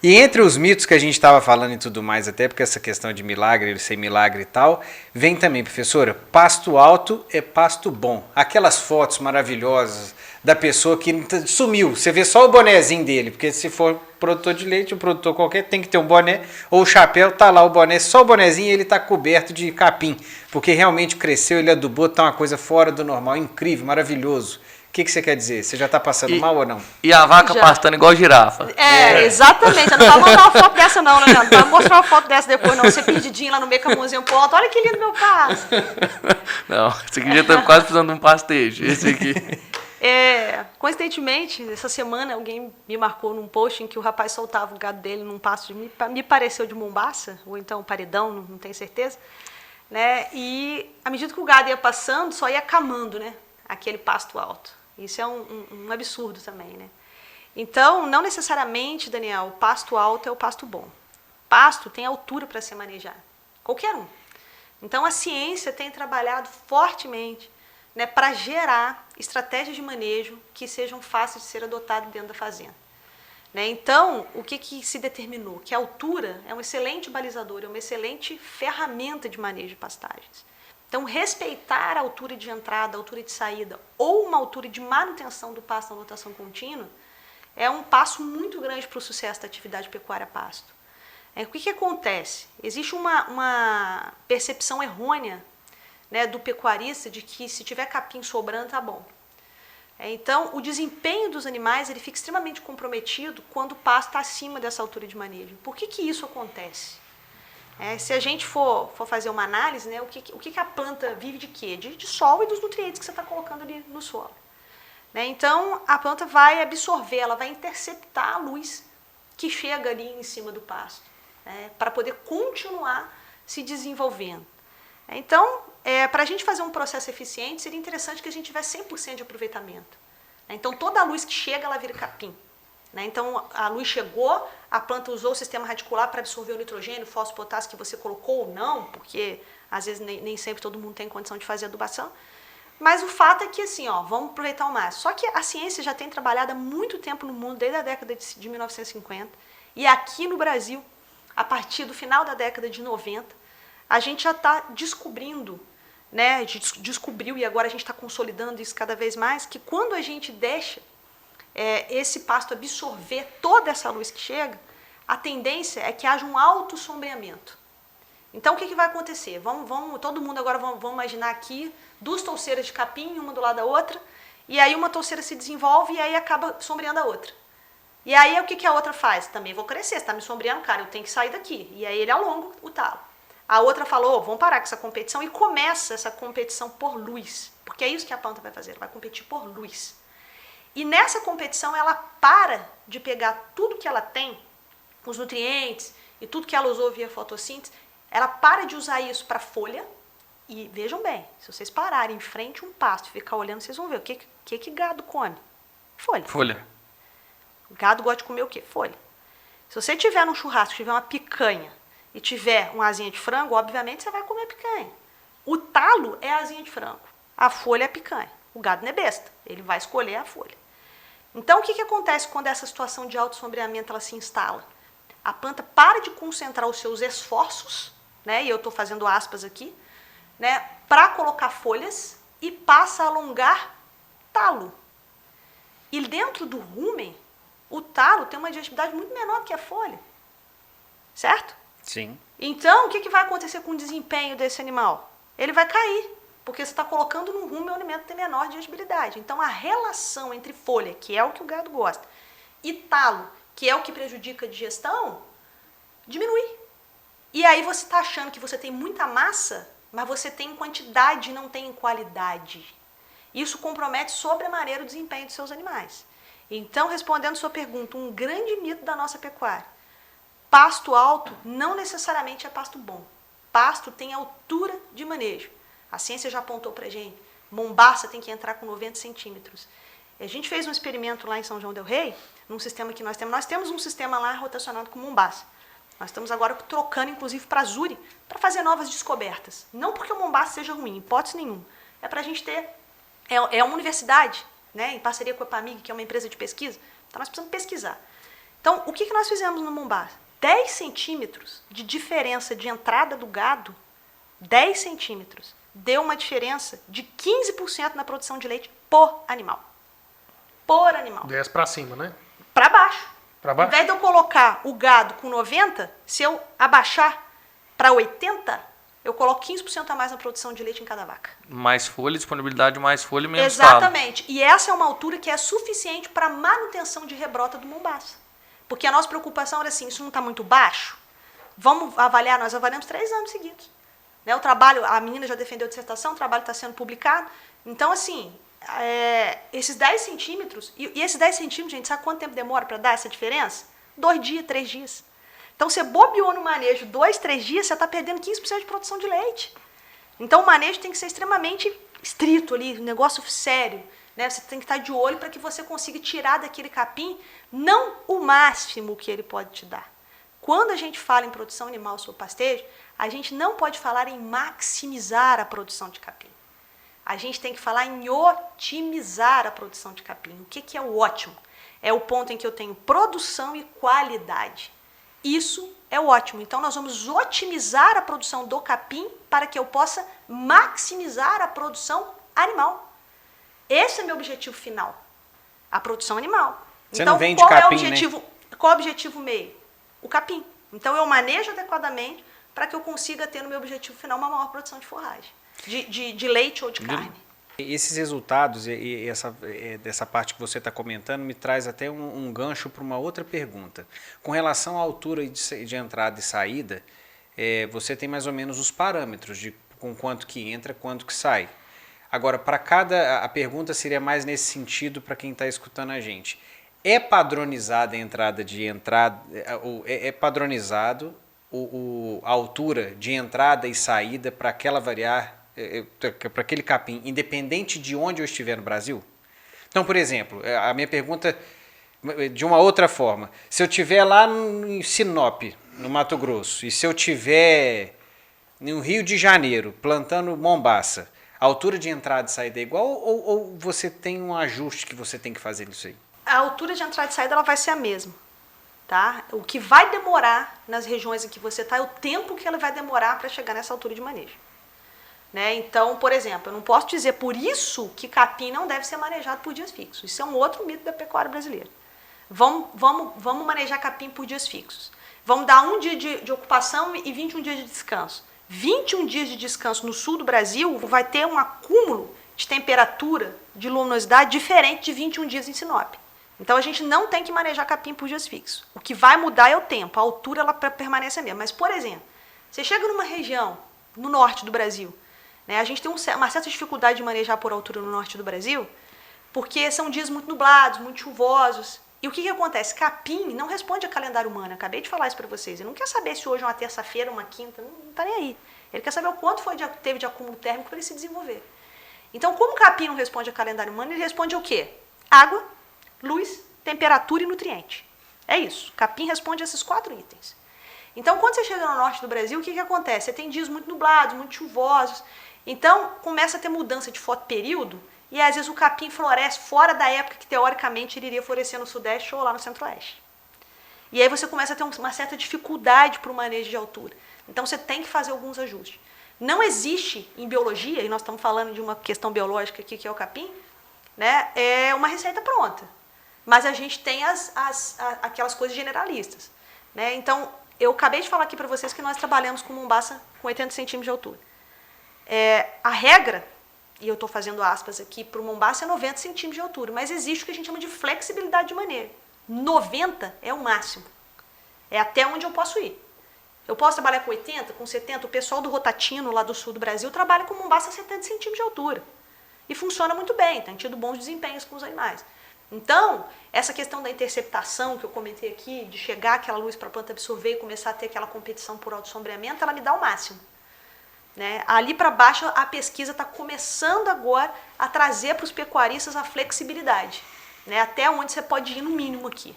E entre os mitos que a gente estava falando e tudo mais, até porque essa questão de milagre, sem milagre e tal, vem também, professora, pasto alto é pasto bom. Aquelas fotos maravilhosas da pessoa que sumiu, você vê só o bonezinho dele, porque se for produtor de leite, um produtor qualquer tem que ter um boné, ou o chapéu, tá lá o boné, só o bonezinho e ele tá coberto de capim, porque realmente cresceu, ele adubou, tá uma coisa fora do normal, incrível, maravilhoso. O que você quer dizer? Você já está passando mal ou não? E a vaca Já. pastando igual girafa. Exatamente. Você não vai mandar uma foto dessa não, né, Leandro? Não vai mostrar uma foto dessa depois, não. Você perdidinho lá no meio com a mãozinha pro alto. Olha que lindo meu pasto. Não, esse aqui já tá quase precisando de um pastejo. Esse aqui. Coincidentemente, essa semana alguém me marcou num post em que o rapaz soltava o gado dele num pasto, me pareceu de Mombaça, ou então Paredão, não tenho certeza. Né? E à medida que o gado ia passando, só ia camando, né? Aquele pasto alto. Isso é um absurdo também, né? Então, não necessariamente, Daniel, o pasto alto é o pasto bom. Pasto tem altura para se manejar, qualquer um. Então, a ciência tem trabalhado fortemente, né, para gerar estratégias de manejo que sejam fáceis de ser adotadas dentro da fazenda. Né? Então, o que se determinou? Que a altura é um excelente balizador, é uma excelente ferramenta de manejo de pastagens. Então, respeitar a altura de entrada, a altura de saída ou uma altura de manutenção do pasto na lotação contínua é um passo muito grande para o sucesso da atividade pecuária pasto. O que acontece? Existe uma percepção errônea, né, do pecuarista de que se tiver capim sobrando, tá bom. Então, o desempenho dos animais ele fica extremamente comprometido quando o pasto está acima dessa altura de manejo. Por que isso acontece? Se a gente for fazer uma análise, né, o que a planta vive de quê? De sol e dos nutrientes que você está colocando ali no solo. Né? Então, a planta vai absorver, ela vai interceptar a luz que chega ali em cima do pasto, né, para poder continuar se desenvolvendo. Então, para a gente fazer um processo eficiente, seria interessante que a gente tivesse 100% de aproveitamento. Então, toda a luz que chega, ela vira capim. Né? Então, a luz chegou, a planta usou o sistema radicular para absorver o nitrogênio, o fósforo, potássio que você colocou ou não, porque às vezes nem sempre todo mundo tem condição de fazer adubação. Mas o fato é que, assim, vamos aproveitar o máximo. Só que a ciência já tem trabalhado há muito tempo no mundo, desde a década de 1950, e aqui no Brasil, a partir do final da década de 90, a gente já está descobrindo, né, descobriu e agora a gente está consolidando isso cada vez mais, que quando a gente deixa esse pasto absorver toda essa luz que chega, a tendência é que haja um alto sombreamento. Então, o que vai acontecer? Todo mundo agora vamos imaginar aqui duas touceiras de capim, uma do lado da outra, e aí uma touceira se desenvolve e aí acaba sombreando a outra. E aí, o que a outra faz? Também vou crescer, você está me sombreando, cara, eu tenho que sair daqui. E aí ele alonga o talo. A outra falou, vamos parar com essa competição, e começa essa competição por luz, porque é isso que a planta vai fazer, ela vai competir por luz. E nessa competição ela para de pegar tudo que ela tem, os nutrientes e tudo que ela usou via fotossíntese, ela para de usar isso para folha. E vejam bem, se vocês pararem em frente a um pasto e ficar olhando, vocês vão ver o que gado come. Folha. Folha. O gado gosta de comer o quê? Folha. Se você tiver num churrasco, tiver uma picanha e tiver uma asinha de frango, obviamente você vai comer picanha. O talo é a asinha de frango, a folha é a picanha. O gado não é besta, ele vai escolher a folha. Então, o que acontece quando essa situação de alto sombreamento ela se instala? A planta para de concentrar os seus esforços, né, e eu estou fazendo aspas aqui, né, para colocar folhas e passa a alongar talo. E dentro do rumen, o talo tem uma digestibilidade muito menor que a folha. Certo? Sim. Então, o que vai acontecer com o desempenho desse animal? Ele vai cair. Porque você está colocando no rumo um alimento que tem menor digestibilidade. Então, a relação entre folha, que é o que o gado gosta, e talo, que é o que prejudica a digestão, diminui. E aí você está achando que você tem muita massa, mas você tem em quantidade e não tem em qualidade. Isso compromete sobremaneira o desempenho dos seus animais. Então, respondendo sua pergunta, um grande mito da nossa pecuária. Pasto alto não necessariamente é pasto bom. Pasto tem altura de manejo. A ciência já apontou para a gente, Mombaça tem que entrar com 90 centímetros. A gente fez um experimento lá em São João del Rei, num sistema que nós temos um sistema lá rotacionado com Mombaça. Nós estamos agora trocando, inclusive, para Zuri, para fazer novas descobertas. Não porque o Mombaça seja ruim, hipótese nenhuma. É para a gente ter, é uma universidade, né, em parceria com a EPAMIG, que é uma empresa de pesquisa, então nós precisamos pesquisar. Então, o que nós fizemos no Mombaça? 10 centímetros de diferença de entrada do gado, 10 centímetros, deu uma diferença de 15% na produção de leite por animal. Por animal. 10 para cima, né? Para baixo. Para Ao baixo? invés de eu colocar o gado com 90, se eu abaixar para 80, eu coloco 15% a mais na produção de leite em cada vaca. Mais folha, disponibilidade, mais folha, menos talo. Exatamente. E essa é uma altura que é suficiente para manutenção de rebrota do Mombaça. Porque a nossa preocupação era assim, isso não está muito baixo? Vamos avaliar, nós avaliamos 3 anos seguidos. Né, o trabalho, a menina já defendeu a dissertação, o trabalho está sendo publicado. Então, assim, esses 10 centímetros, e esses 10 centímetros, gente, sabe quanto tempo demora para dar essa diferença? 2 dias, 3 dias. Então, você bobeou no manejo 2, 3 dias, você está perdendo 15% de produção de leite. Então, o manejo tem que ser extremamente estrito ali, um negócio sério. Né? Você tem que estar de olho para que você consiga tirar daquele capim não o máximo que ele pode te dar. Quando a gente fala em produção animal sob pastejo, a gente não pode falar em maximizar a produção de capim. A gente tem que falar em otimizar a produção de capim. O que é o ótimo? É o ponto em que eu tenho produção e qualidade. Isso é o ótimo. Então, nós vamos otimizar a produção do capim para que eu possa maximizar a produção animal. Esse é meu objetivo final, a produção animal. Você então, não vende qual capim, é o objetivo, né? Qual é o objetivo meio? O capim. Então, eu manejo adequadamente para que eu consiga ter no meu objetivo final uma maior produção de forragem, de leite ou de carne. Esses resultados e dessa parte que você está comentando me traz até um gancho para uma outra pergunta. Com relação à altura de entrada e saída, você tem mais ou menos os parâmetros de com quanto que entra, quanto que sai. Agora, a pergunta seria mais nesse sentido para quem está escutando a gente. É padronizada a entrada é padronizado a altura de entrada e saída para aquela para aquele capim, independente de onde eu estiver no Brasil? Então, por exemplo, a minha pergunta de uma outra forma, se eu estiver lá em Sinop, no Mato Grosso, e se eu estiver no Rio de Janeiro, plantando Mombaça, a altura de entrada e saída é igual ou você tem um ajuste que você tem que fazer nisso aí? A altura de entrada e saída ela vai ser a mesma. Tá? O que vai demorar nas regiões em que você está é o tempo que ela vai demorar para chegar nessa altura de manejo. Né? Então, por exemplo, eu não posso dizer por isso que capim não deve ser manejado por dias fixos. Isso é um outro mito da pecuária brasileira. Vamos manejar capim por dias fixos. Vamos dar 1 dia de ocupação e 21 dias de descanso. 21 dias de descanso no sul do Brasil vai ter um acúmulo de temperatura, de luminosidade diferente de 21 dias em Sinop. Então, a gente não tem que manejar capim por dias fixos. O que vai mudar é o tempo, a altura ela permanece a mesma. Mas, por exemplo, você chega numa região no norte do Brasil, né, a gente tem uma certa dificuldade de manejar por altura no norte do Brasil, porque são dias muito nublados, muito chuvosos. E o que acontece? Capim não responde a calendário humano. Eu acabei de falar isso para vocês. Ele não quer saber se hoje é uma terça-feira, uma quinta, não está nem aí. Ele quer saber o quanto teve de acúmulo térmico para ele se desenvolver. Então, como o capim não responde a calendário humano, ele responde ao quê? Água, luz, temperatura e nutriente. É isso. Capim responde a esses 4 itens. Então, quando você chega no norte do Brasil, o que acontece? Você tem dias muito nublados, muito chuvosos. Então, começa a ter mudança de fotoperíodo e, às vezes, o capim floresce fora da época que, teoricamente, ele iria florescer no sudeste ou lá no centro-oeste. E aí você começa a ter uma certa dificuldade para o manejo de altura. Então, você tem que fazer alguns ajustes. Não existe, em biologia, e nós estamos falando de uma questão biológica aqui, que é o capim, né, é uma receita pronta. Mas a gente tem aquelas coisas generalistas. Né? Então, eu acabei de falar aqui para vocês que nós trabalhamos com Mombaça com 80 centímetros de altura. A regra, e eu estou fazendo aspas aqui, para o Mombaça é 90 centímetros de altura, mas existe o que a gente chama de flexibilidade de manejo. 90 é o máximo. É até onde eu posso ir. Eu posso trabalhar com 80, com 70, o pessoal do Rotatino, lá do sul do Brasil, trabalha com Mombaça a 70 centímetros de altura. E funciona muito bem, tem tido bons desempenhos com os animais. Então, essa questão da interceptação que eu comentei aqui, de chegar aquela luz para a planta absorver e começar a ter aquela competição por autossombreamento, ela me dá o máximo. Né? Ali para baixo, a pesquisa está começando agora a trazer para os pecuaristas a flexibilidade. Né? Até onde você pode ir no mínimo aqui.